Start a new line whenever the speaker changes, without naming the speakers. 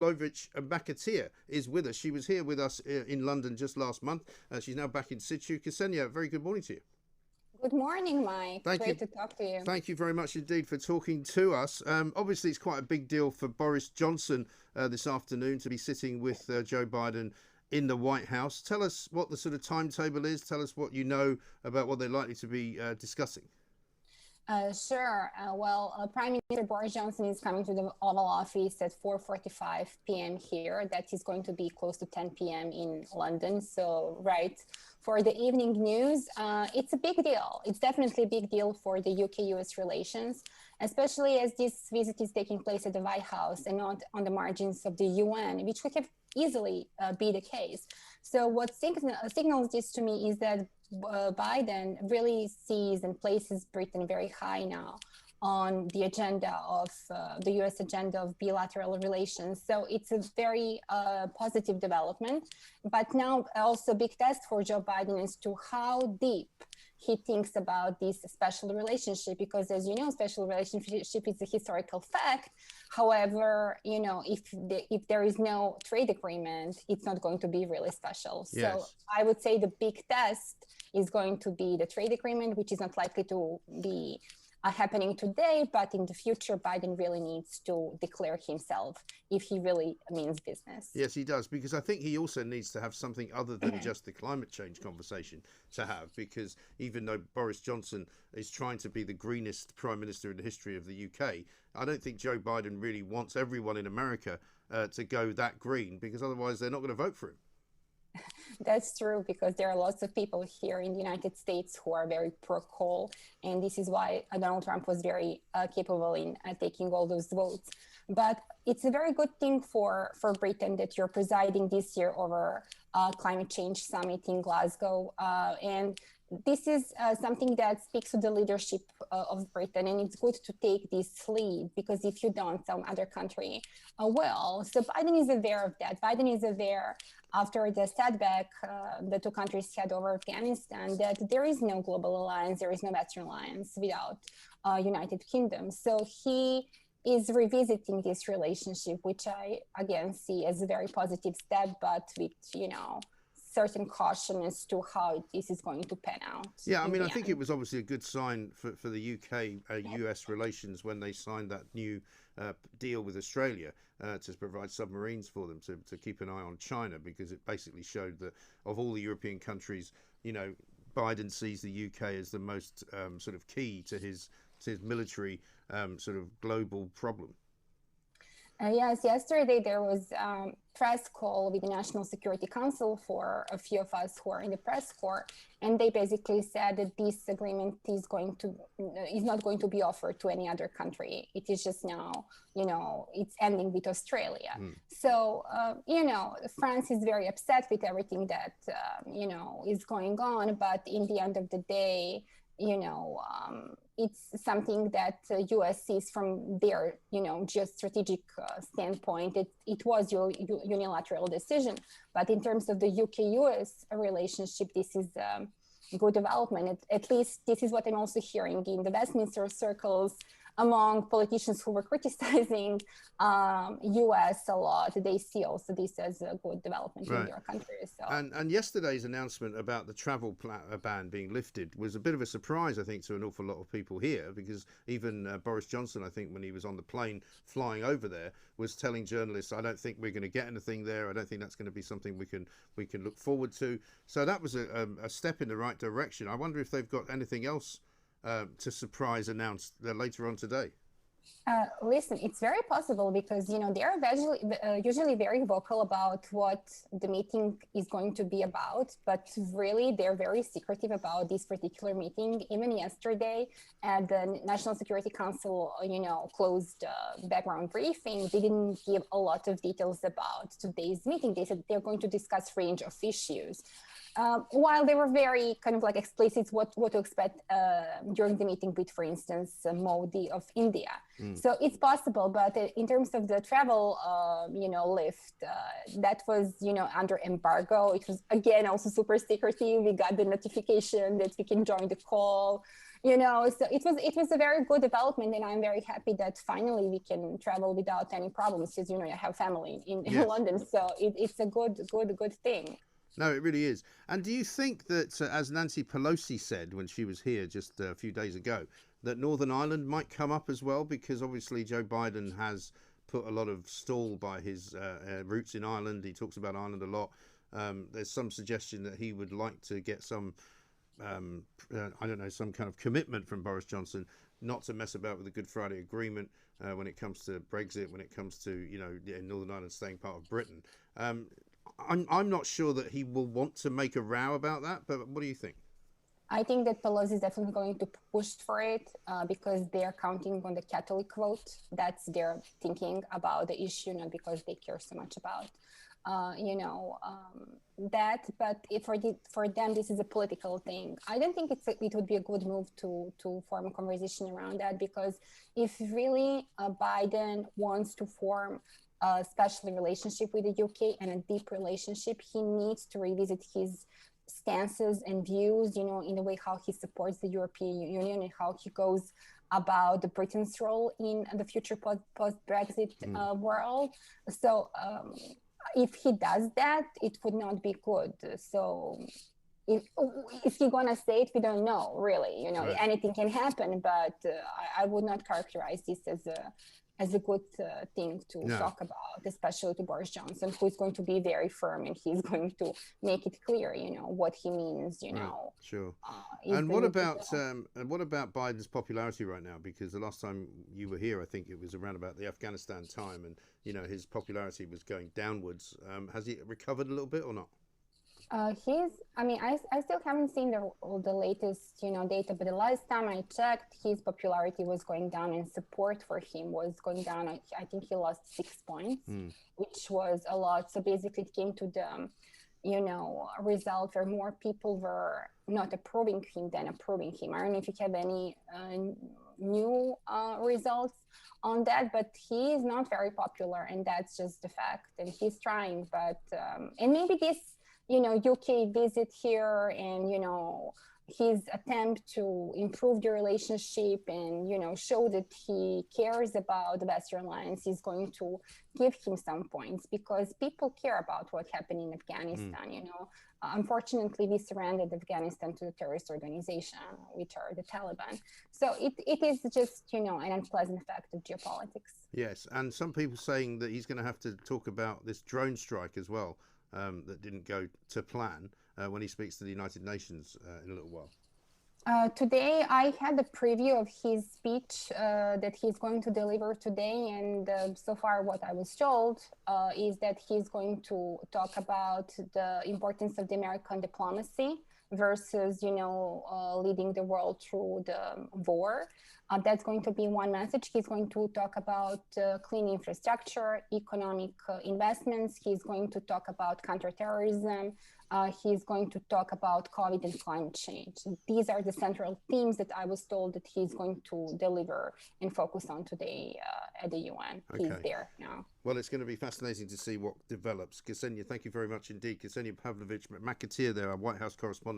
Pavlovic McAteer is with us. She was here with us in London just last month. She's now back in situ. Ksenija, very good morning to you.
Good morning, Mike.
Thank you.
Great to talk to you.
Thank you very much indeed for talking to us. Obviously, it's quite a big deal for Boris Johnson this afternoon to be sitting with Joe Biden in the White House. Tell us what the sort of timetable is. Tell us what you know about what they're likely to be discussing.
Sure. Prime Minister Boris Johnson is coming to the Oval Office at 4:45 p.m. here. That is going to be close to 10 p.m. in London. So, right for the evening news, it's a big deal. It's definitely a big deal for the UK-US relations, especially as this visit is taking place at the White House and not on the margins of the UN, which could have easily be the case. So, what signals this to me is that Biden really sees and places Britain very high now on the agenda of the US agenda of bilateral relations. So it's a very positive development, but now also big test for Joe Biden as to how deep he thinks about this special relationship, because as you know, special relationship is a historical fact. However, you know, if there is no trade agreement, it's not going to be really special.
Yes.
So I would say the big test is going to be the trade agreement, which is not likely to be happening today, but in the future, Biden really needs to declare himself if he really means business.
Yes, he does, because I think he also needs to have something other than just the climate change conversation to have, because even though Boris Johnson is trying to be the greenest prime minister in the history of the UK, I don't think Joe Biden really wants everyone in America to go that green, because otherwise they're not going to vote for him.
That's true, because there are lots of people here in the United States who are very pro-coal, and this is why Donald Trump was very capable in taking all those votes. But it's a very good thing for Britain that you're presiding this year over climate change summit in Glasgow, and this is something that speaks to the leadership of Britain, and it's good to take this lead, because if you don't, some other country will. So Biden is aware of that. Biden is aware, after the setback the two countries had over Afghanistan, that there is no global alliance, there is no Western alliance without United Kingdom. So he is revisiting this relationship, which I again see as a very positive step, but with, you know, certain caution as to how this is going to pan out.
Yeah, I mean, I think it was obviously a good sign for the UK-US relations when they signed that new deal with Australia to provide submarines for them to keep an eye on China, because it basically showed that of all the European countries, you know, Biden sees the UK as the most sort of key to his military sort of global problem.
Yes, yesterday there was a press call with the National Security Council for a few of us who are in the press corps, and they basically said that this agreement is not going to be offered to any other country. It is just now, you know, it's ending with Australia. So, you know, France is very upset with everything that, you know, is going on, but in the end of the day, you know, it's something that U.S. sees from their, you know, geostrategic standpoint. It was a unilateral decision, but in terms of the UK-US relationship, this is good development. At least this is what I'm also hearing in the Westminster circles among politicians who were criticizing US a lot. They see also this as a good development in their countries. So.
And yesterday's announcement about the travel ban being lifted was a bit of a surprise, I think, to an awful lot of people here, because even Boris Johnson, I think, when he was on the plane flying over there, was telling journalists, I don't think we're going to get anything there. I don't think that's going to be something we can look forward to. So that was a step in the right direction. I wonder if they've got anything else to surprise announced later on today.
Listen, it's very possible, because, you know, they are usually very vocal about what the meeting is going to be about, but really they're very secretive about this particular meeting. Even yesterday at the National Security Council, you know, closed background briefing, they didn't give a lot of details about today's meeting. They said they're going to discuss range of issues. While they were very kind of like explicit what to expect during the meeting with, for instance, Modi of India. So it's possible, but in terms of the travel, you know, lift, that was, you know, under embargo. It was, again, also super secretive. We got the notification that we can join the call. So it was a very good development, and I'm very happy that finally we can travel without any problems. Because I have family in
Yes.
London, so it's a good thing.
No, it really is. And do you think that, as Nancy Pelosi said when she was here just a few days ago, that Northern Ireland might come up as well? Because obviously Joe Biden has put a lot of stall by his roots in Ireland. He talks about Ireland a lot. There's some suggestion that he would like to get some, I don't know, some kind of commitment from Boris Johnson not to mess about with the Good Friday Agreement when it comes to Brexit, when it comes to, Northern Ireland staying part of Britain. I'm not sure that he will want to make a row about that, but what do you think?
I think that Pelosi is definitely going to push for it because they are counting on the Catholic vote. That's their thinking about the issue, not because they care so much about, that. But for them, this is a political thing. I don't think it would be a good move to form a conversation around that, because if really Biden wants to form a special relationship with the UK and a deep relationship, he needs to revisit his stances and views, in the way how he supports the European Union and how he goes about the Britain's role in the future post-Brexit world. So if he does that, it would not be good. So is he gonna say it? We don't know, really.
Right.
Anything can happen, but I would not characterize this as a good thing to talk about, especially to Boris Johnson, who is going to be very firm, and he's going to make it clear, what he means,
Right. Sure.
And
what about Biden's popularity right now? Because the last time you were here, I think it was around about the Afghanistan time, and his popularity was going downwards. Has he recovered a little bit or not?
I still haven't seen the latest, data, but the last time I checked, his popularity was going down and support for him was going down. I think he lost 6 points, which was a lot. So basically it came to the, result where more people were not approving him than approving him. I don't know if you have any new results on that, but he is not very popular, and that's just the fact. And he's trying, but, and maybe this, UK visit here and, his attempt to improve the relationship and, show that he cares about the Western Alliance is going to give him some points, because people care about what happened in Afghanistan, Unfortunately, we surrendered Afghanistan to the terrorist organization, which are the Taliban. So it is just, an unpleasant effect of geopolitics.
Yes, and some people saying that he's going to have to talk about this drone strike as well. That didn't go to plan when he speaks to the United Nations in a little while.
Today, I had a preview of his speech that he's going to deliver today. And so far, what I was told is that he's going to talk about the importance of the American diplomacy versus, leading the world through the war. That's going to be one message. He's going to talk about clean infrastructure, economic investments. He's going to talk about counterterrorism. He's going to talk about COVID and climate change. These are the central themes that I was told that he's going to deliver and focus on today at the UN. Okay. He's there now.
Well, it's going to be fascinating to see what develops. Ksenija, thank you very much indeed. Ksenija Pavlovic McAteer there, our White House correspondent.